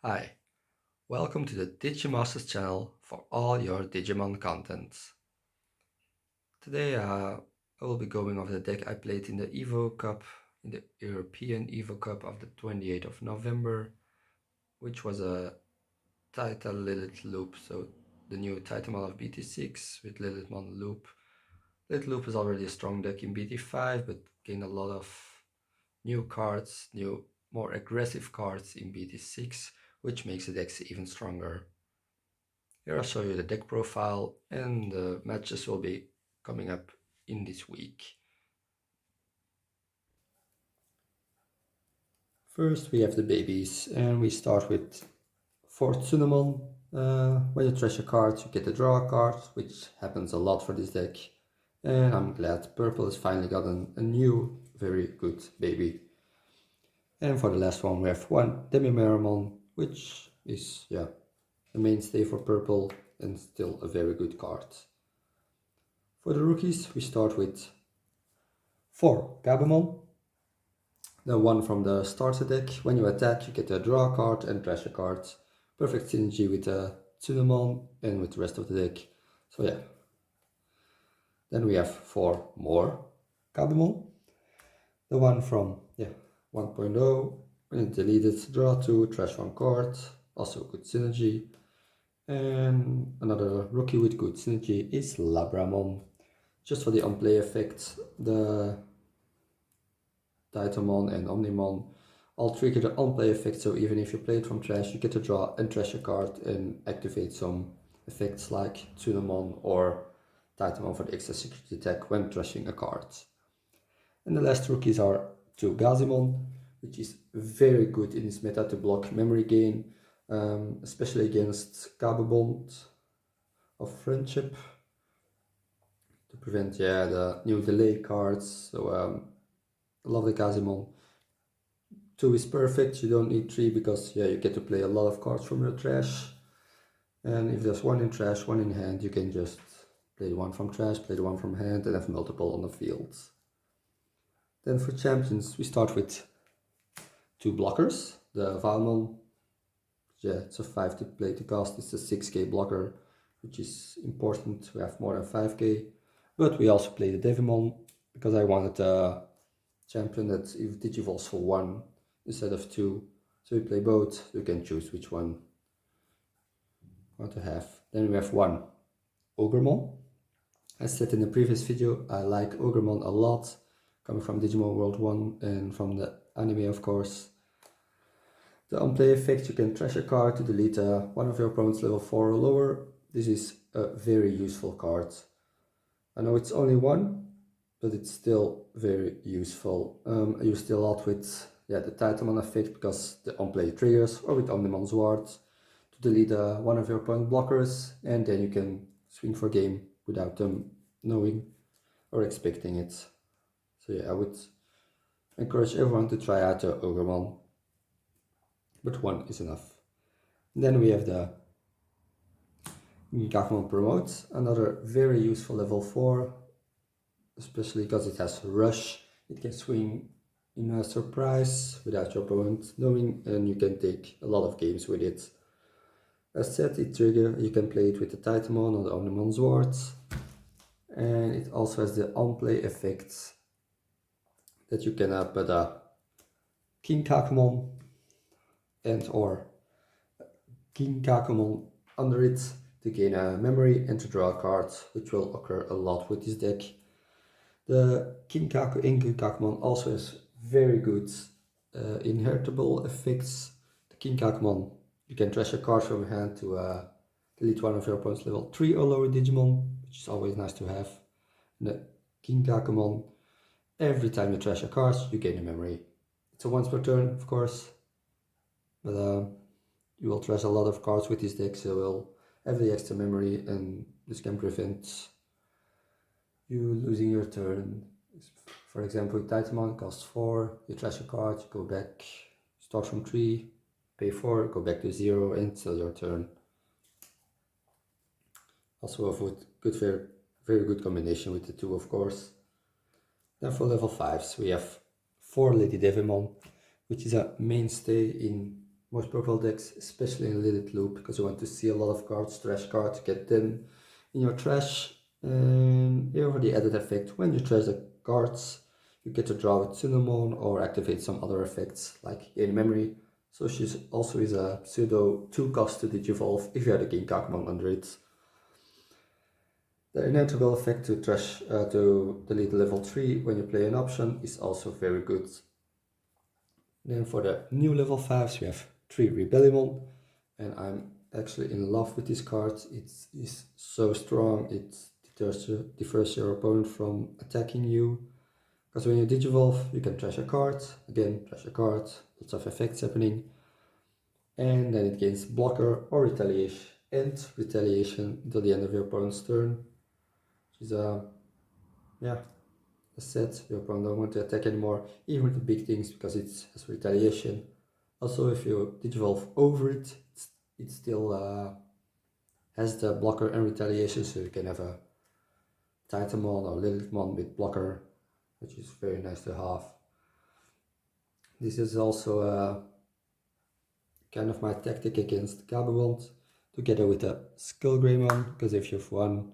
Hi, welcome to the Digimasters channel for all your Digimon content. Today I will be going over the deck I played in the Evo Cup, in the European Evo Cup of the 28th of November, which was a TitaLilithLoop, so the new Titamon of BT6 with Lilithmon Loop. Lilithloop is already a strong deck in BT5, but gained a lot of new cards, new, more aggressive cards in BT6, which makes the decks even stronger. Here I'll show you the deck profile, and the matches will be coming up in this week. First we have the babies, and we start with 4 Tsunemon. When you trash a card, you get a draw card, which happens a lot for this deck. And I'm glad purple has finally gotten a new, very good baby. And for the last one we have 1 Demi-Meramon, which is, a mainstay for purple and still a very good card. For the rookies, we start with 4 Gabumon. The one from the starter deck. When you attack, you get a draw card and trash a card. Perfect synergy with Tsunemon and with the rest of the deck. So yeah. Then we have 4 more Gabumon. The one from 1.0. When it's deleted, draw 2, trash 1 card. Also good synergy. And another rookie with good synergy is Labramon. Just for the on-play effect, the Titamon and Omnimon all trigger the on-play effect, so even if you play it from trash, you get to draw and trash a card and activate some effects like Tsunemon or Titamon for the extra security attack when trashing a card. And the last rookies are 2 Gazimon, which is very good in this meta to block memory gain, especially against Kabobond of Friendship, to prevent the new delay cards. So I love the Gazimon. 2 is perfect, you don't need 3 because you get to play a lot of cards from your trash. And if there's 1 in trash, 1 in hand, you can just play the 1 from trash, play the 1 from hand, and have multiple on the field. Then for champions, we start with 2 blockers. The Valmon, it's a 5 to play to cast, it's a 6k blocker, which is important to have more than 5k. But we also play the Devimon, because I wanted a champion that if digivolves for 1 instead of 2. So we play both, you can choose which one you want to have. Then we have 1 Ogremon. As said in the previous video, I like Ogremon a lot, coming from Digimon World 1 and from the anime, of course. The on-play effect, you can trash a card to delete one of your opponent's level 4 or lower. This is a very useful card. I know it's only 1, but it's still very useful. I used it a lot with the Titamon effect because the on-play triggers, or with Omnimon's Ward to delete one of your opponent blockers, and then you can swing for game without them knowing or expecting it. So yeah, I would encourage everyone to try out the Ogremon, but 1 is enough. And then we have the Gakmon Promote, another very useful level 4, especially because it has Rush. It can swing in a surprise without your opponent knowing, and you can take a lot of games with it. As said, you can play it with the Titamon or the Omnimon Swords, and it also has the on-play effects that you can put a King Kakumon and or King Kakumon under it to gain a memory and to draw a card, which will occur a lot with this deck. The King Kakumon also has very good inheritable effects. The King Kakumon, you can trash a card from your hand to delete one of your opponent's level 3 or lower Digimon, which is always nice to have. And the King Kakumon, every time you trash a card, you gain a memory. It's a once per turn, of course, but you will trash a lot of cards with this deck, so you'll have the extra memory, and this can prevent you losing your turn. For example, with Titamon, costs 4, you trash a card, you go back, start from 3, pay 4, go back to 0, and still your turn. Also a very good combination with the 2, of course. Then for level 5s, we have 4 Lady Devimon, which is a mainstay in most profile decks, especially in TitaLilithLoop, because you want to see a lot of cards, trash cards, get them in your trash. And here for the added effect, when you trash the cards, you get to draw with Cinnamon or activate some other effects like gain memory. So she also is a pseudo 2-cost to Digivolve if you have the King Kakumon under it. The inevitable effect to trash to delete level 3 when you play an option is also very good. Then for the new level 5s we have 3 Rebellion, and I'm actually in love with this card. It is so strong, it defers your opponent from attacking you. Because when you Digivolve, you can trash a card, again trash a card, lots of effects happening. And then it gains blocker or retaliation until the end of your opponent's turn. Which is a set, your opponent don't want to attack anymore, even with the big things, because it has retaliation. Also, if you Digivolve over it, it still has the blocker and retaliation, so you can have a TitaMon or Lilithmon with blocker, which is very nice to have. This is also kind of my tactic against Gabawant, together with a Skullgreymon, because if you have one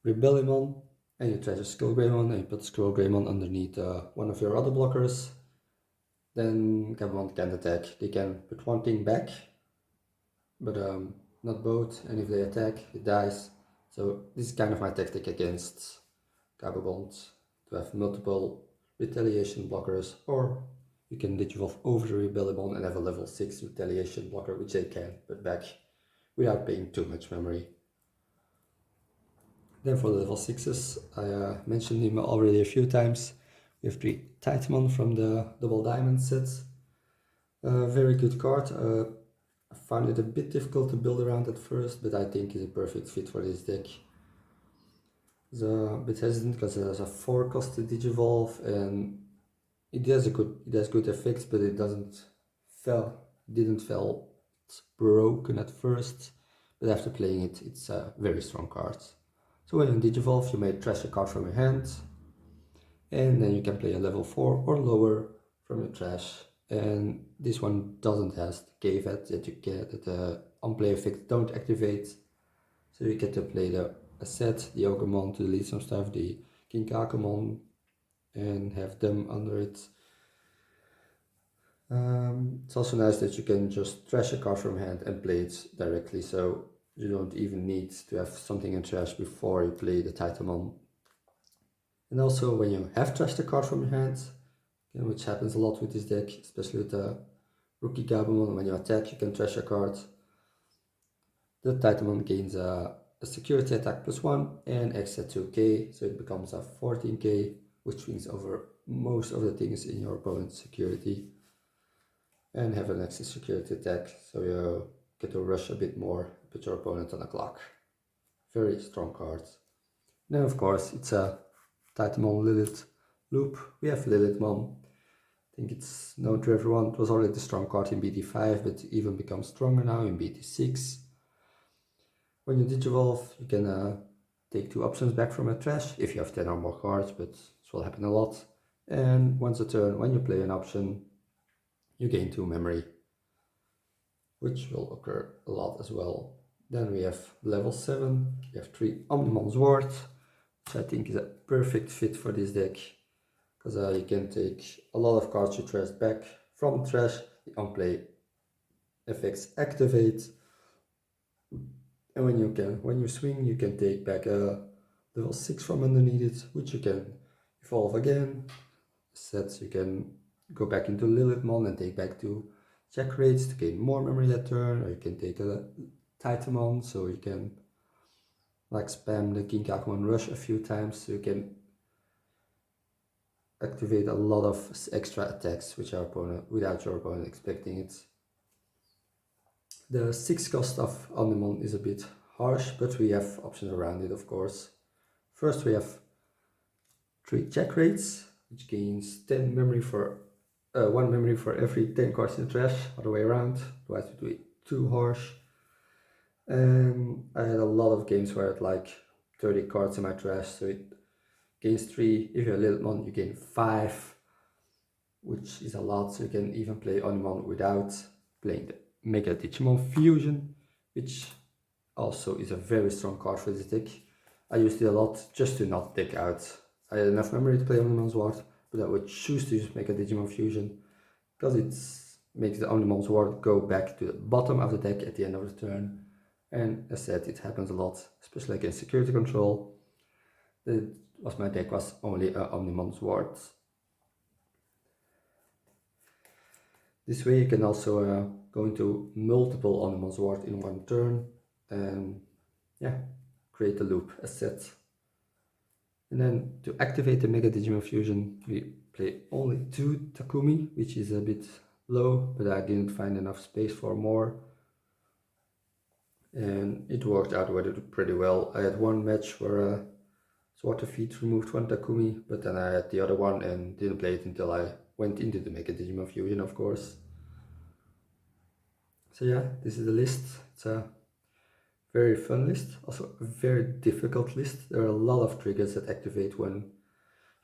Rebellion and you trash a Skullgreymon and you put Skullgreymon underneath one of your other blockers, then Gabawant can't attack. They can put one thing back, but not both, and if they attack, it dies. So this is kind of my tactic against Gabawant, to have multiple retaliation blockers, or you can Digivolve over the Rebellion and have a level 6 retaliation blocker, which they can put back without paying too much memory. Then for the level 6s, I mentioned him already a few times. We have 3 Titamon from the Double Diamond sets. Very good card. I found it a bit difficult to build around at first, but I think it's a perfect fit for this deck. It's a bit hesitant because it has a 4-cost to Digivolve, and it has good effects, but it didn't feel broken at first. But after playing it, it's a very strong card. So when you Digivolve, you may trash a card from your hand, and then you can play a level 4 or lower from your trash. And this one doesn't have the caveat that you get, that the unplay effects don't activate. So you get to play the set, the Ogremon to delete some stuff, the King Kakumon, and have them under it. It's also nice that you can just trash a card from hand and play it directly, so you don't even need to have something in trash before you play the Titamon. And also when you have trashed a card from your hand, which happens a lot with this deck, especially with the Rookie Gabumon, when you attack you can trash a card. The Titamon gains a security attack +1 and extra 2k, so it becomes a 14k, which wins over most of the things in your opponent's security. And have an extra security attack, so you get to rush a bit more, put your opponent on the clock. Very strong cards. Then of course it's a Titamon TitaLilithLoop. We have Lilithmon. I think it's known to everyone. It was already a strong card in BT5, but even becomes stronger now in BT6. When you Digivolve, you can take 2 options back from a trash if you have 10 or more cards, but this will happen a lot. And once a turn, when you play an option, you gain 2 memory, which will occur a lot as well. Then we have level 7, we have 3 Omnimon Sword, which I think is a perfect fit for this deck, because you can take a lot of cards you trash back from trash, the unplay effects activate, and when you swing, you can take back a level 6 from underneath it, which you can evolve again. Sets you can go back into Lilithmon and take back 2 check rates to gain more memory that turn, or you can take a Titamon, so you can like spam the King Kakumon rush a few times, so you can activate a lot of extra attacks without your opponent expecting it. The 6-cost of Omnimon is a bit harsh, but we have options around it, of course. First we have 3 check rates, which gains 1 memory for every 10 cards in the trash, other way around, otherwise it would be too harsh. And I had a lot of games where I had like 30 cards in my trash, so it gains 3. If you're a Lilithmon, you gain 5. which is a lot, so you can even play Omnimon without playing the Mega Digimon Fusion, which also is a very strong card for this deck. I used it a lot just to not deck out. I had enough memory to play Omnimon Sword, but I would choose to use Mega Digimon Fusion because it makes the Omnimon Sword go back to the bottom of the deck at the end of the turn. And as said, it happens a lot, especially against security control. My deck was only a Omnimon Sword. This way you can also go into multiple Omnimon Sword in one turn and create a loop as said. And then to activate the Mega Digimon Fusion, we play only 2 Takumi, which is a bit low, but I didn't find enough space for more. And it worked out pretty well. I had one match where Sword of Feet removed 1 Takumi, but then I had the other one and didn't play it until I went into the Mega Digimon Fusion, of course. So yeah, this is the list. It's a very fun list, also a very difficult list. There are a lot of triggers that activate when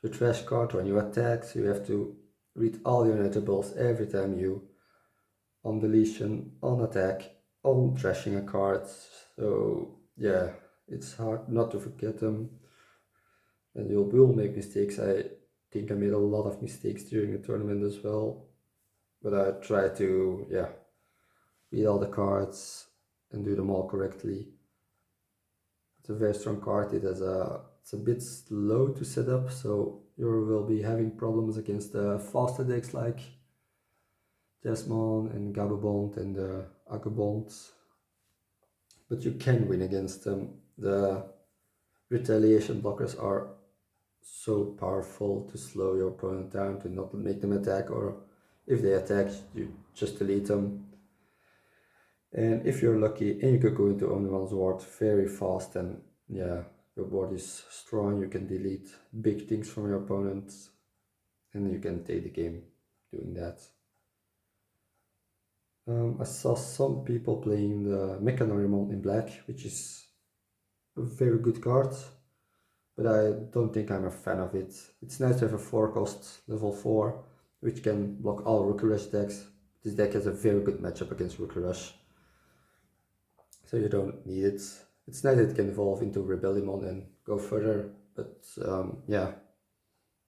you trash card, when you attack, so you have to read all your netables every time you on deletion, on attack, on trashing a card. So yeah, it's hard not to forget them. And you will make mistakes. I think I made a lot of mistakes during the tournament as well. But I try to read all the cards and do them all correctly. It's a very strong card. It's a bit slow to set up, so you will be having problems against the faster decks like Jasmine and Gababond and Agabond. But you can win against them. The retaliation blockers are so powerful to slow your opponent down, to not make them attack, or if they attack, you just delete them. And if you're lucky and you could go into Omnimon's Ward very fast, and yeah, your board is strong, you can delete big things from your opponent and you can take the game doing that. I saw some people playing the Mechanorimon in black, which is a very good card, but I don't think I'm a fan of it. It's nice to have a 4-cost level 4, which can block all Rookie Rush decks. This deck has a very good matchup against Rookie Rush, so you don't need it. It's nice that it can evolve into Rebellion and go further, but yeah, I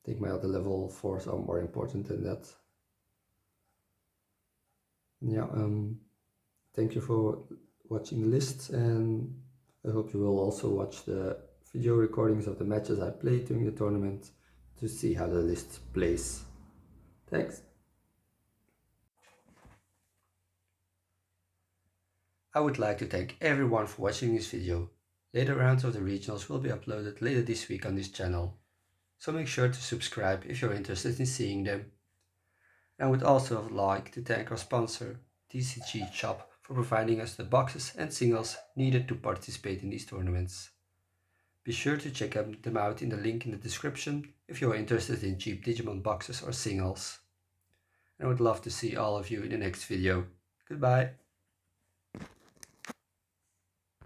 think my other level 4s are more important than that. Yeah, thank you for watching the list, and I hope you will also watch the video recordings of the matches I played during the tournament to see how the list plays. Thanks. I would like to thank everyone for watching this video. Later rounds of the regionals will be uploaded later this week on this channel, so make sure to subscribe if you're interested in seeing them. I would also like to thank our sponsor, TCG Shop, for providing us the boxes and singles needed to participate in these tournaments. Be sure to check them out in the link in the description if you are interested in cheap Digimon boxes or singles. And I would love to see all of you in the next video. Goodbye!